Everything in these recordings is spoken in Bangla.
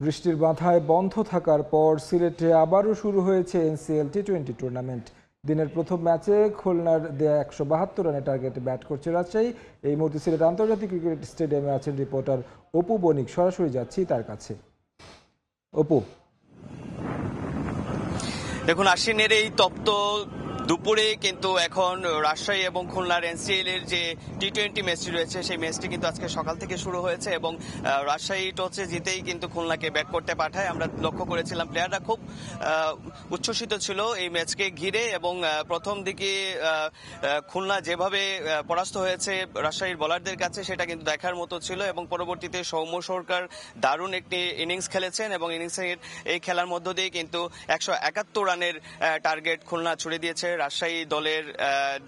বৃষ্টির বাধায় বন্ধ থাকার পর সিলেটে আবারও শুরু হয়েছে এনসিএল টি-20 টুর্নামেন্ট। দিনের প্রথম ম্যাচে খুলনার দেয়া ১৭২ রানের টার্গেটে ব্যাট করছে রাজশাহী। এই মুহূর্তে সিলেট আন্তর্জাতিক ক্রিকেট স্টেডিয়ামে আছেন রিপোর্টার অপু বণিক। সরাসরি যাচ্ছি তার কাছে। অপু, দেখুন, আশ্বিনের এই তপ্ত দুপুরে কিন্তু এখন রাজশাহী এবং খুলনার এনসিএল এর যে টি-20 ম্যাচটি রয়েছে সেই ম্যাচটি কিন্তু আজকে সকাল থেকে শুরু হয়েছে এবং রাজশাহী টসে জিতেই কিন্তু খুলনাকে ব্যাট করতে পাঠায়। আমরা লক্ষ্য করেছিলাম প্লেয়াররা খুব উচ্ছ্বসিত ছিল এই ম্যাচকে ঘিরে এবং প্রথম দিকে খুলনা যেভাবে পরাস্ত হয়েছে রাজশাহীর বোলারদের কাছে সেটা কিন্তু দেখার মতো ছিল এবং পরবর্তীতে সৌম্য সরকার দারুণ একটি ইনিংস খেলেছেন এবং ইনিংসের এই খেলার মধ্য দিয়ে কিন্তু ১৭১ রানের টার্গেট খুলনা ছুড়ে দিয়েছে রাজশাহী দলের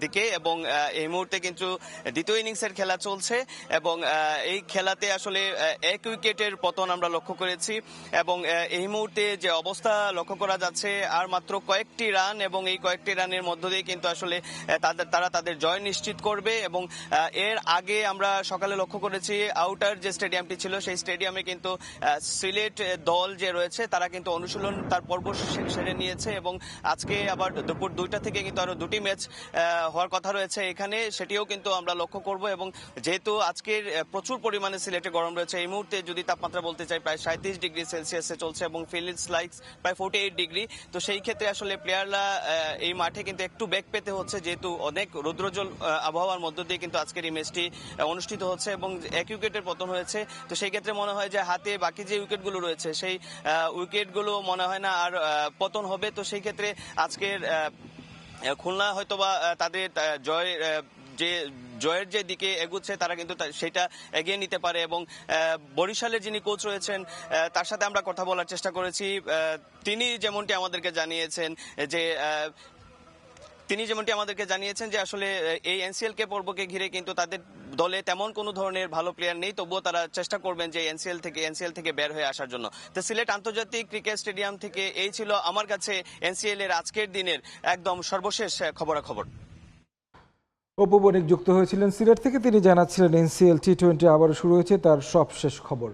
দিকে এবং এই মুহূর্তে কিন্তু দ্বিতীয় ইনিংসের খেলা চলছে এবং এই খেলাতে আসলে এক উইকেটের পতন আমরা লক্ষ্য করেছি এবং এই মুহূর্তে যে অবস্থা লক্ষ্য করা যাচ্ছে আর মাত্র কয়েকটি রান এবং এই কয়েকটি রানের মধ্য দিয়ে কিন্তু আসলে তারা তাদের জয় নিশ্চিত করবে এবং এর আগে আমরা সকালে লক্ষ্য করেছি আউটার যে স্টেডিয়ামটি ছিল সেই স্টেডিয়ামে কিন্তু সিলেট দল যে রয়েছে তারা কিন্তু অনুশীলন তার পর্ব সেরে নিয়েছে এবং আজকে আবার দুপুর 2টা থেকে কিন্তু আরো দুটি ম্যাচ হওয়ার কথা রয়েছে এখানে, সেটিও কিন্তু আমরা লক্ষ্য করব এবং যেহেতু আজকের প্রচুর পরিমাণে সিলেটে গরম রয়েছে, এই মুহূর্তে যদি তাপমাত্রা বলতে চাই প্রায় 37 ডিগ্রি সেলসিয়াসে চলছে এবং ফিল্ডস লাইকস প্রায় 48 ডিগ্রি। তো সেই ক্ষেত্রে আসলে প্লেয়াররা এই মাঠে কিন্তু একটু বেগ পেতে হচ্ছে যেহেতু অনেক রৌদ্রোজ্জ্বল আবহাওয়ার মধ্য দিয়ে কিন্তু আজকের এই ম্যাচটি অনুষ্ঠিত হচ্ছে এবং এক উইকেটের পতন হয়েছে। তো সেই ক্ষেত্রে মনে হয় যে হাতে বাকি যে উইকেটগুলো রয়েছে সেই উইকেটগুলো মনে হয় না আর পতন হবে। তো সেই ক্ষেত্রে আজকের খুলনা হয়তোবা তাদের জয়ের যে দিকে এগুচ্ছে তারা কিন্তু সেটা এগিয়ে নিতে পারে এবং বরিশালের যিনি কোচ রয়েছেন তার সাথে আমরা কথা বলার চেষ্টা করেছি। তিনি যেমনটি আমাদেরকে জানিয়েছেন যে আসলে এই এনসিএল কে পর্বকে ঘিরে কিন্তু তাদের দলে তেমন কোনো ধরনের ভালো প্লেয়ার নেই, তবুও তারা চেষ্টা করবেন যে এনসিএল থেকে বের হয়ে আসার জন্য। তো সিলেট আন্তর্জাতিক ক্রিকেট স্টেডিয়াম থেকে এই ছিল আমার কাছে এনসিএল এর আজকের দিনের একদম সর্বশেষ খবরাখবর। অপু বণিক যুক্ত হয়েছিলেন সিলেট থেকে। তিনি জানাচ্ছিলেন এনসিএল টি-20 আবারও শুরু হয়েছে তার সবশেষ খবর।